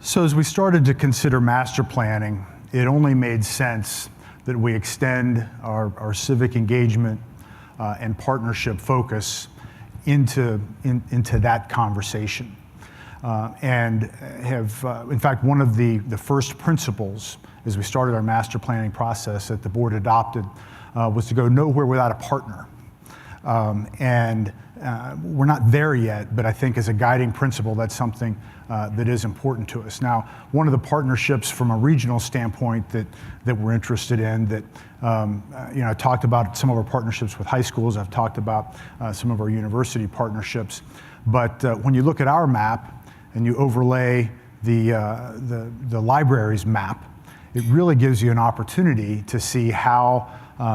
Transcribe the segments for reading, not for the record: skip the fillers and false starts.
So as we started to consider master planning, it only made sense that we extend our civic engagement and partnership focus into that conversation. And have, in fact, one of the first principles as we started our master planning process that the board adopted was to go nowhere without a partner. We're not there yet, but I think as a guiding principle, that's something that is important to us. Now, one of the partnerships from a regional standpoint that we're interested in, that I talked about some of our partnerships with high schools. I've talked about some of our university partnerships. But when you look at our map and you overlay the library's map, it really gives you an opportunity to see how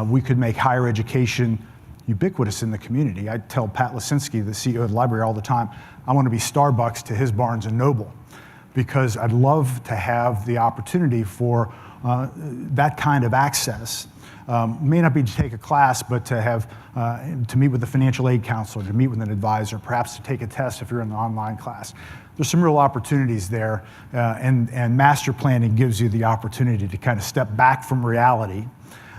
we could make higher education ubiquitous in the community. I tell Pat Lisinski, the CEO of the library, all the time, I want to be Starbucks to his Barnes & Noble, because I'd love to have the opportunity for that kind of access. May not be to take a class, but to have to meet with the financial aid counselor, to meet with an advisor, perhaps to take a test if you're in the online class. There's some real opportunities there, and master planning gives you the opportunity to kind of step back from reality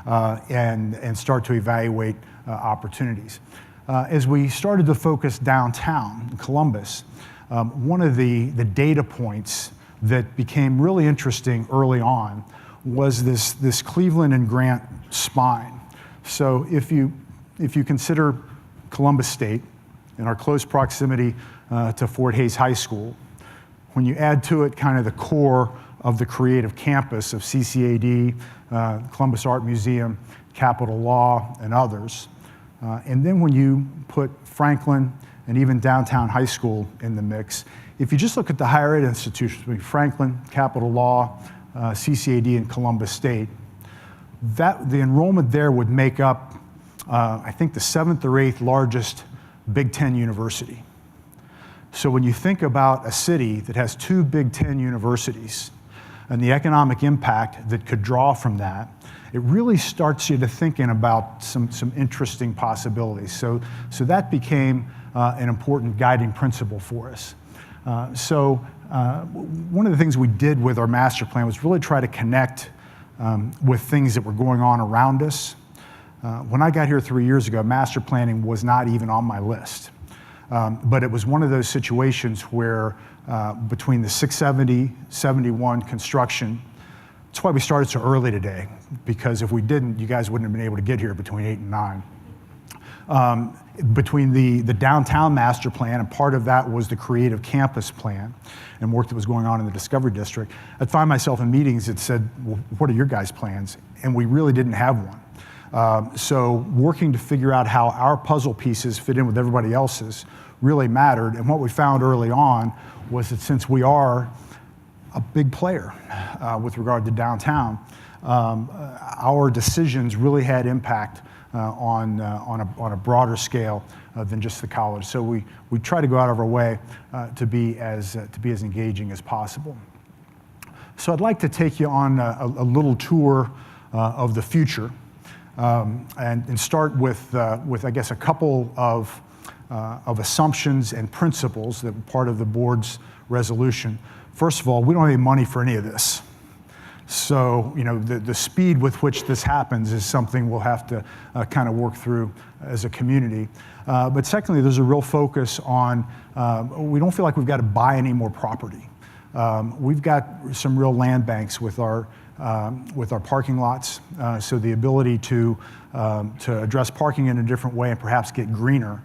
and start to evaluate opportunities. As we started to focus downtown in Columbus, one of the data points that became really interesting early on was this Cleveland and Grant spine. So if you consider Columbus State and our close proximity to Fort Hays High School, when you add to it kind of the core of the creative campus of CCAD, Columbus Art Museum, Capitol Law, and others, and then when you put Franklin and even downtown high school in the mix, if you just look at the higher ed institutions, Franklin, Capitol Law, CCAD, and Columbus State, the enrollment there would make up, I think, the 7th or 8th largest Big Ten university. So when you think about a city that has 2 Big Ten universities and the economic impact that could draw from that, it really starts you to thinking about some interesting possibilities. So that became an important guiding principle for us. One of the things we did with our master plan was really try to connect with things that were going on around us. When I got here 3 years ago, master planning was not even on my list. But it was one of those situations where between the 670, 71 construction, that's why we started so early today, because if we didn't, you guys wouldn't have been able to get here between 8 and 9. Between the downtown master plan, and part of that was the creative campus plan and work that was going on in the Discovery District, I'd find myself in meetings that said, well, what are your guys' plans? And we really didn't have one. So working to figure out how our puzzle pieces fit in with everybody else's really mattered. And what we found early on was that since we are a big player with regard to downtown, our decisions really had impact on a broader scale than just the college. So we try to go out of our way to be as engaging as possible. So I'd like to take you on a little tour of the future and start with I guess a couple of assumptions and principles that were part of the board's resolution. First of all, we don't have any money for any of this. So, the speed with which this happens is something we'll have to kind of work through as a community. But secondly, there's a real focus on, we don't feel like we've got to buy any more property. We've got some real land banks with our parking lots. So the ability to address parking in a different way and perhaps get greener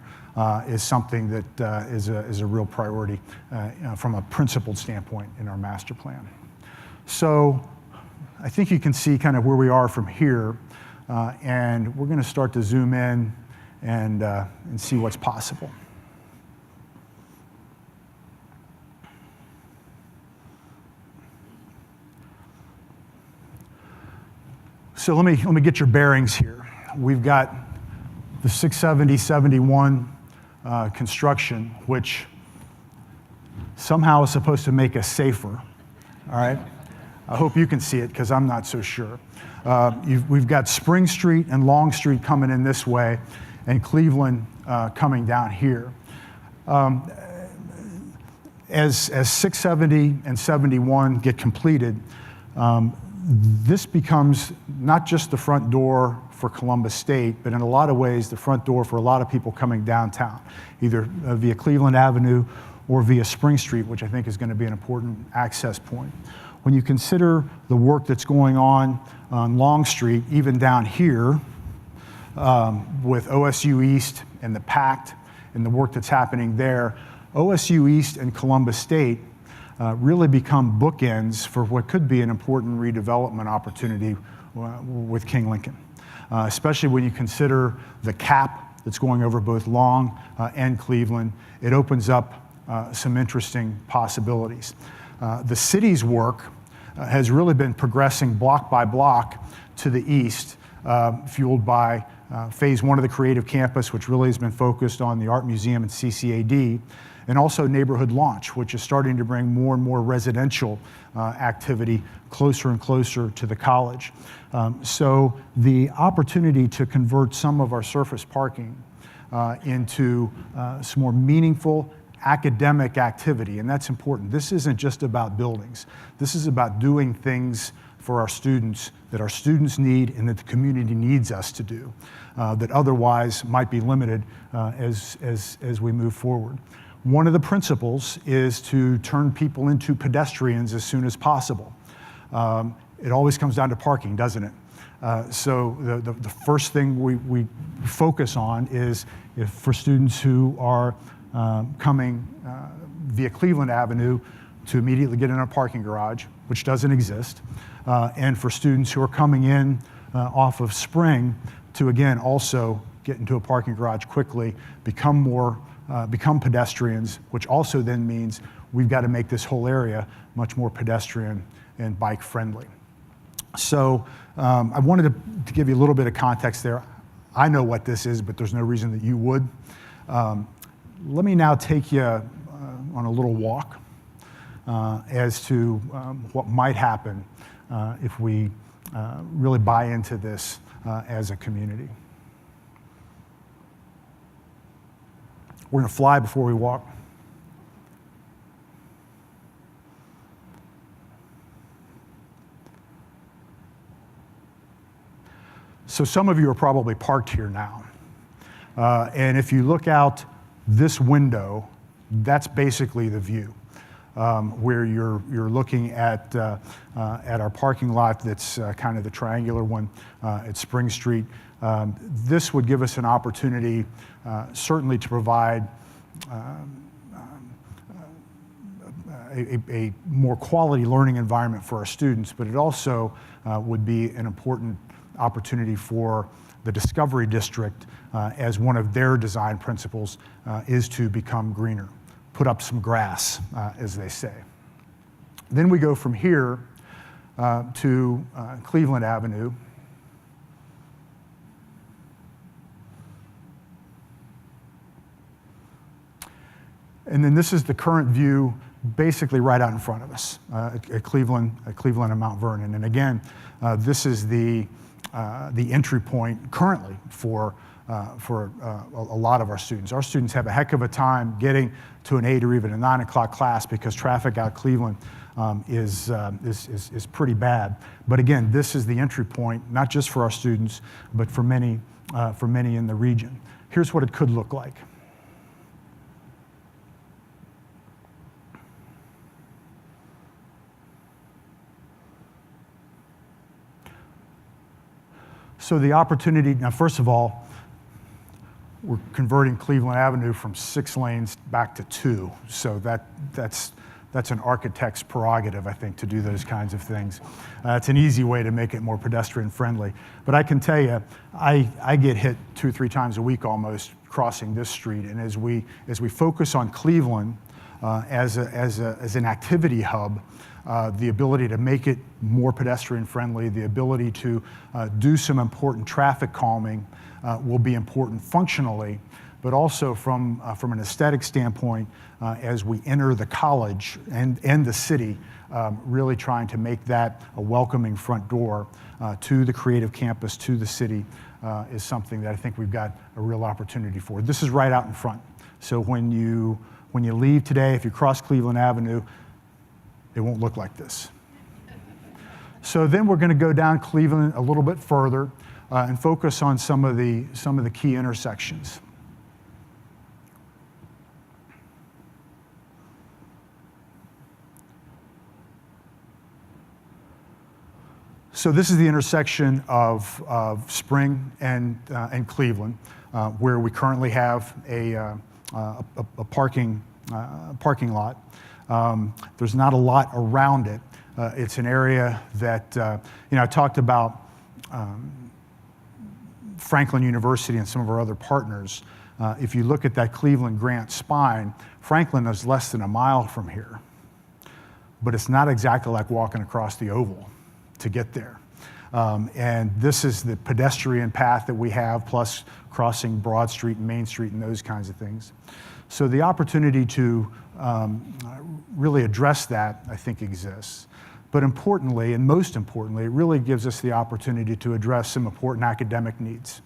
is something that is a real priority from a principled standpoint in our master plan. So I think you can see kind of where we are from here, and we're going to start to zoom in and see what's possible. So let me get your bearings here. We've got the 670, 71 construction, which somehow is supposed to make us safer, all right? I hope you can see it, because I'm not so sure. We've got Spring Street and Long Street coming in this way, and Cleveland coming down here. As 670 and 71 get completed, this becomes not just the front door for Columbus State, but in a lot of ways the front door for a lot of people coming downtown, either via Cleveland Avenue or via Spring Street, which I think is going to be an important access point. When you consider the work that's going on Long Street, even down here, with OSU East and the PACT and the work that's happening there, OSU East and Columbus State really become bookends for what could be an important redevelopment opportunity with King Lincoln, especially when you consider the cap that's going over both Long and Cleveland. It opens up some interesting possibilities. The city's work has really been progressing block by block to the east, fueled by phase one of the Creative Campus, which really has been focused on the Art Museum and CCAD, and also Neighborhood Launch, which is starting to bring more and more residential activity closer and closer to the college. So the opportunity to convert some of our surface parking into some more meaningful academic activity, and that's important. This isn't just about buildings. This is about doing things for our students that our students need and that the community needs us to do, that otherwise might be limited as we move forward. One of the principles is to turn people into pedestrians as soon as possible. It always comes down to parking, doesn't it? So the first thing we focus on is if for students who are coming via Cleveland Avenue to immediately get in a parking garage, which doesn't exist, and for students who are coming in off of Spring to, again, also get into a parking garage quickly, become pedestrians, which also then means we've got to make this whole area much more pedestrian and bike friendly. So I wanted to give you a little bit of context there. I know what this is, but there's no reason that you would. Let me now take you on a little walk as to what might happen if we really buy into this as a community. We're going to fly before we walk. So some of you are probably parked here now. And if you look out this window, that's basically the view, where you're looking at our parking lot that's kind of the triangular one at Spring Street. This would give us an opportunity certainly to provide a more quality learning environment for our students, but it also would be an important opportunity for the Discovery District, as one of their design principles is to become greener, put up some grass, as they say. Then we go from here to Cleveland Avenue. And then this is the current view basically right out in front of us at Cleveland and Mount Vernon. And again, this is the entry point currently for a lot of our students. Our students have a heck of a time getting to an 8 or even a 9 o'clock class because traffic out Cleveland is pretty bad. But again, this is the entry point, not just for our students, but for many in the region. Here's what it could look like. So the opportunity, now first of all, we're converting Cleveland Avenue from 6 lanes back to 2. So that's an architect's prerogative, I think, to do those kinds of things. It's an easy way to make it more pedestrian friendly. But I can tell you, I get hit 2 or 3 times a week almost crossing this street. And as we focus on Cleveland as an activity hub, the ability to make it more pedestrian friendly, the ability to do some important traffic calming will be important functionally, but also from an aesthetic standpoint as we enter the college and the city, really trying to make that a welcoming front door to the creative campus, to the city, is something that I think we've got a real opportunity for. This is right out in front. So when you When you leave today, if you cross Cleveland Avenue, it won't look like this. So then we're going to go down Cleveland a little bit further and focus on some of the key intersections. So this is the intersection of Spring and Cleveland, where we currently have a parking lot. There's not a lot around it. It's an area that, I talked about Franklin University and some of our other partners. If you look at that Cleveland Grant spine, Franklin is less than a mile from here, but it's not exactly like walking across the oval to get there. And this is the pedestrian path that we have, plus crossing Broad Street and Main Street and those kinds of things. So the opportunity to really address that, I think, exists. But importantly, and most importantly, it really gives us the opportunity to address some important academic needs.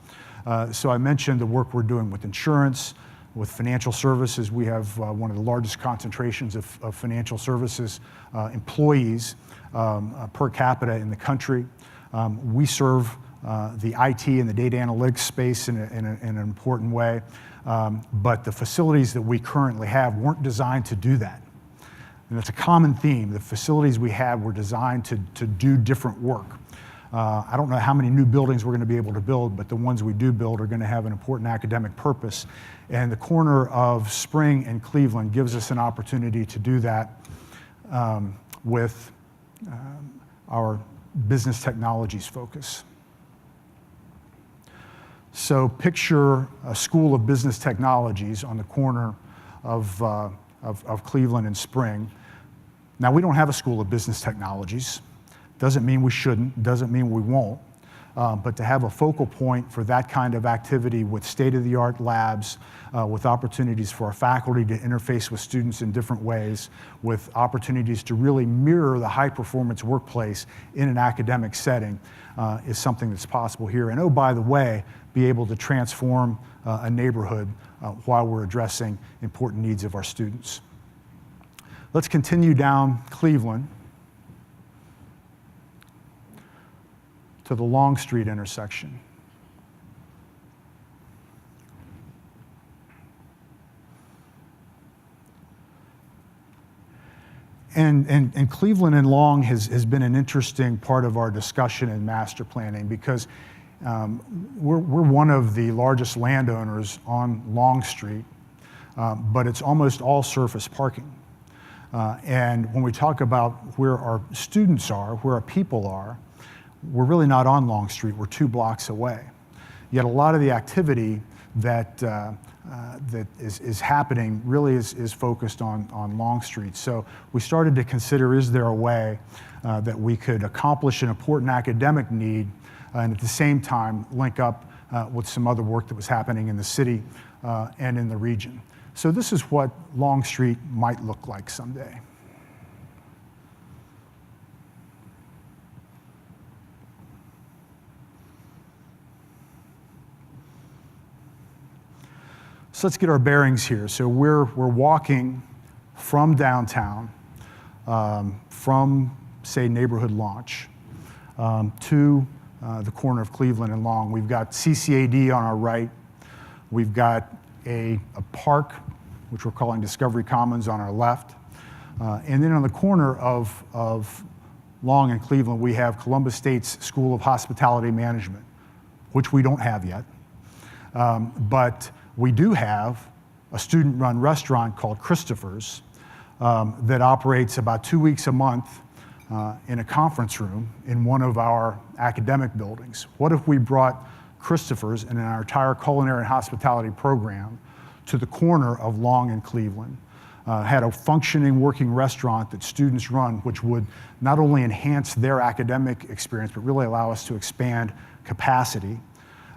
So I mentioned the work we're doing with insurance, with financial services. We have one of the largest concentrations of financial services employees per capita in the country. We serve the IT and the data analytics space in an important way, but the facilities that we currently have weren't designed to do that. And it's a common theme. The facilities we have were designed to do different work. I don't know how many new buildings we're going to be able to build, but the ones we do build are going to have an important academic purpose. And the corner of Spring and Cleveland gives us an opportunity to do that with our business technologies focus. So picture a school of business technologies on the corner of Cleveland and Spring. Now, we don't have a school of business technologies. Doesn't mean we shouldn't, doesn't mean we won't. But to have a focal point for that kind of activity with state-of-the-art labs, with opportunities for our faculty to interface with students in different ways, with opportunities to really mirror the high-performance workplace in an academic setting is something that's possible here. And oh, by the way, be able to transform a neighborhood while we're addressing important needs of our students. Let's continue down Cleveland to the Long Street intersection. And Cleveland and Long has been an interesting part of our discussion in master planning because we're one of the largest landowners on Long Street, but it's almost all surface parking. And when we talk about where our students are, where our people are, we're really not on Long Street, we're 2 blocks away. Yet a lot of the activity that is happening really is focused on Long Street. So we started to consider, is there a way that we could accomplish an important academic need and at the same time link up with some other work that was happening in the city and in the region. So this is what Long Street might look like someday. So let's get our bearings here. So we're walking from downtown, from, say, Neighborhood Launch, to the corner of Cleveland and Long. We've got CCAD on our right. We've got a park, which we're calling Discovery Commons, on our left. And then on the corner of Long and Cleveland, we have Columbus State's School of Hospitality Management, which we don't have yet. But we do have a student-run restaurant called Christopher's that operates about 2 weeks a month in a conference room in one of our academic buildings. What if we brought Christopher's and our entire culinary and hospitality program to the corner of Long and Cleveland, had a functioning working restaurant that students run, which would not only enhance their academic experience, but really allow us to expand capacity.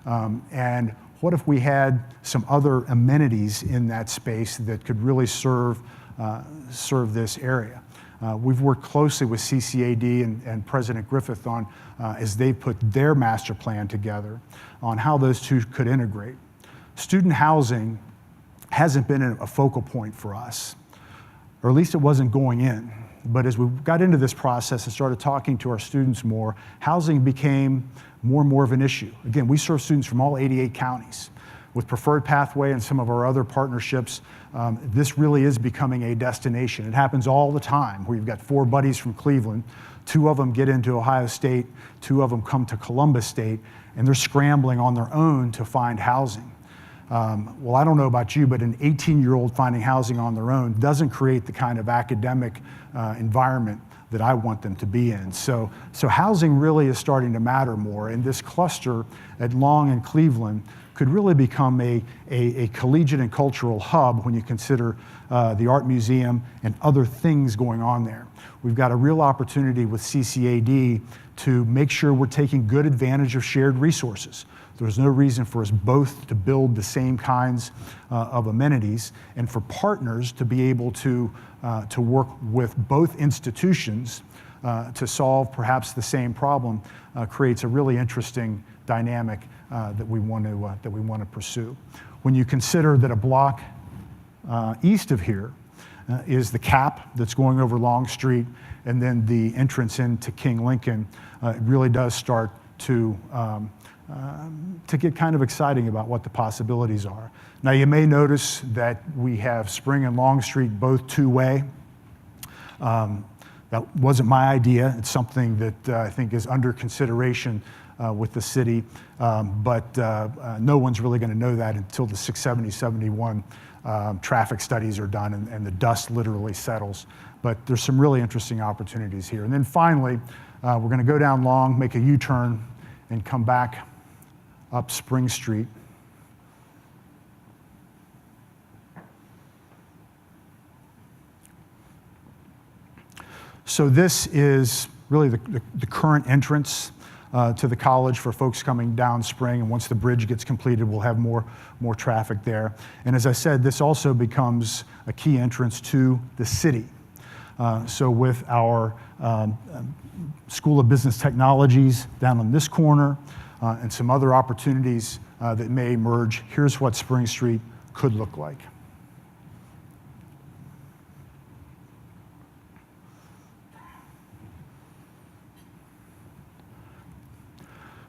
And what if we had some other amenities in that space that could really serve this area? We've worked closely with CCAD and President Griffith on, as they put their master plan together, on how those two could integrate. Student housing hasn't been a focal point for us, or at least it wasn't going in. But as we got into this process and started talking to our students more, housing became more and more of an issue. Again, we serve students from all 88 counties. With Preferred Pathway and some of our other partnerships, this really is becoming a destination. It happens all the time where you've got 4 buddies from Cleveland, 2 of them get into Ohio State, 2 of them come to Columbus State, and they're scrambling on their own to find housing. Well, I don't know about you, but an 18-year-old finding housing on their own doesn't create the kind of academic environment that I want them to be in. So housing really is starting to matter more, and this cluster at Long and Cleveland could really become a collegiate and cultural hub when you consider the Art Museum and other things going on there. We've got a real opportunity with CCAD to make sure we're taking good advantage of shared resources. There's no reason for us both to build the same kinds of amenities, and for partners to be able to work with both institutions to solve perhaps the same problem creates a really interesting dynamic that we want to pursue. When you consider that a block east of here is the CAP that's going over Long Street, and then the entrance into King Lincoln, it really does start to get kind of exciting about what the possibilities are. Now, you may notice that we have Spring and Long Street both two-way. That wasn't my idea. It's something that I think is under consideration with the city, but no one's really going to know that until the 670-71 traffic studies are done and the dust literally settles. But there's some really interesting opportunities here. And then finally, we're going to go down Long, make a U-turn, and come back up Spring Street. So this is really the current entrance to the college for folks coming down Spring, and once the bridge gets completed, we'll have more traffic there. And as I said, this also becomes a key entrance to the city. So with our School of Business Technologies down on this corner, and some other opportunities that may emerge, here's what Spring Street could look like.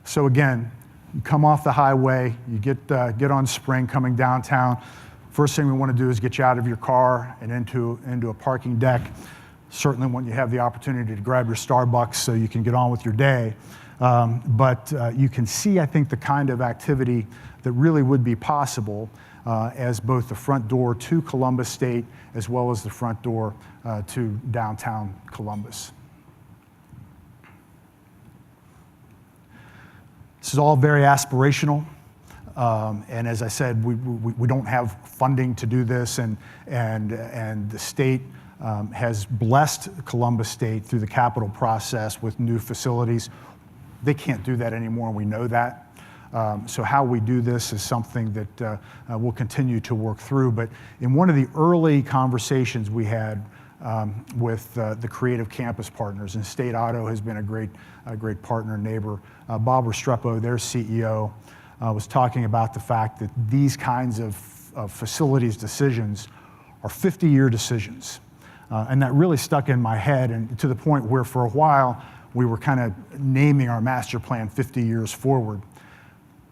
So again, you come off the highway, you get on Spring coming downtown. First thing we want to do is get you out of your car and into a parking deck. Certainly when you have the opportunity to grab your Starbucks so you can get on with your day. But you can see, I think, the kind of activity that really would be possible as both the front door to Columbus State as well as the front door to downtown Columbus. This is all very aspirational, and as I said, we don't have funding to do this, and the state has blessed Columbus State through the capital process with new facilities. They can't do that anymore, and we know that. So how we do this is something that we'll continue to work through. But in one of the early conversations we had with the Creative Campus Partners, and State Auto has been a great partner and neighbor. Bob Restrepo, their CEO, was talking about the fact that these kinds of facilities decisions are 50-year decisions. And that really stuck in my head, and to the point where for a while we were kind of naming our master plan 50 years forward.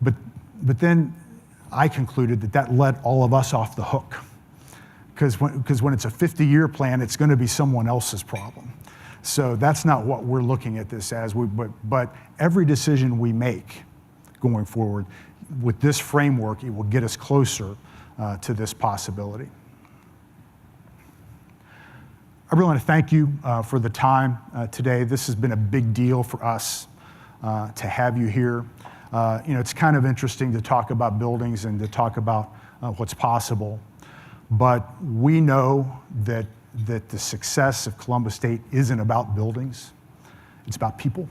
But then I concluded that let all of us off the hook. Because when it's a 50-year plan, it's going to be someone else's problem. So that's not what we're looking at this as. But every decision we make going forward, with this framework, it will get us closer to this possibility. I really want to thank you for the time today. This has been a big deal for us to have you here. It's kind of interesting to talk about buildings and to talk about what's possible. But we know that the success of Columbus State isn't about buildings, it's about people.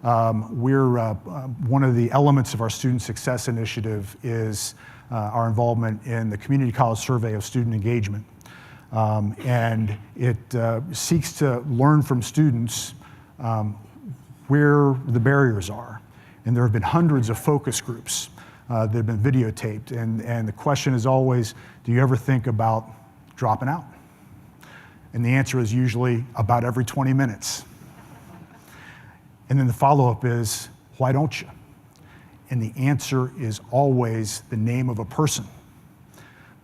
One of the elements of our Student Success Initiative is our involvement in the Community College Survey of Student Engagement. And it seeks to learn from students where the barriers are. And there have been hundreds of focus groups that have been videotaped. And the question is always, do you ever think about dropping out? And the answer is usually about every 20 minutes. And then the follow-up is, why don't you? And the answer is always the name of a person,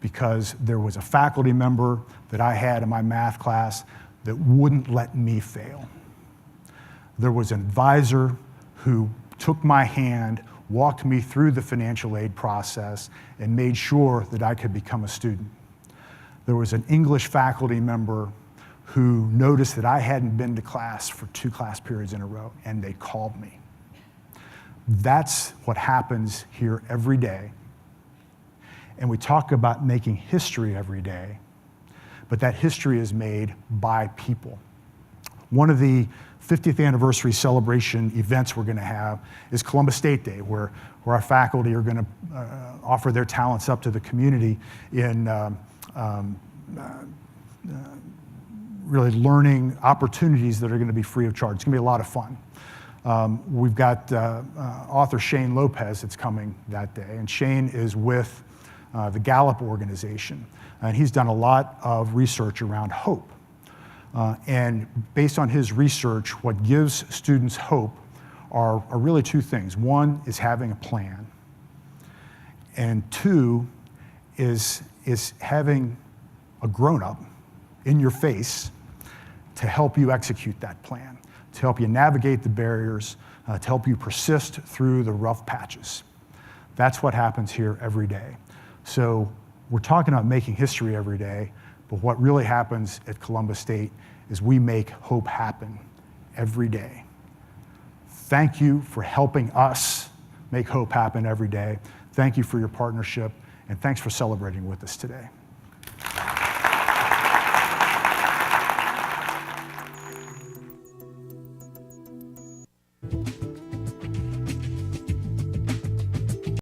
because there was a faculty member that I had in my math class that wouldn't let me fail. There was an advisor who took my hand, walked me through the financial aid process, and made sure that I could become a student. There was an English faculty member who noticed that I hadn't been to class for 2 class periods in a row, and they called me. That's what happens here every day. And we talk about making history every day, but that history is made by people. One of the 50th anniversary celebration events we're going to have is Columbus State Day, where our faculty are going to offer their talents up to the community in really learning opportunities that are going to be free of charge. It's going to be a lot of fun. We've got author Shane Lopez that's coming that day, and Shane is with the Gallup organization, and he's done a lot of research around hope. And based on his research, what gives students hope are really 2 things. One is having a plan, and 2 is having a grown-up in your face to help you execute that plan, to help you navigate the barriers, to help you persist through the rough patches. That's what happens here every day. So we're talking about making history every day, but what really happens at Columbus State is we make hope happen every day. Thank you for helping us make hope happen every day. Thank you for your partnership, and thanks for celebrating with us today.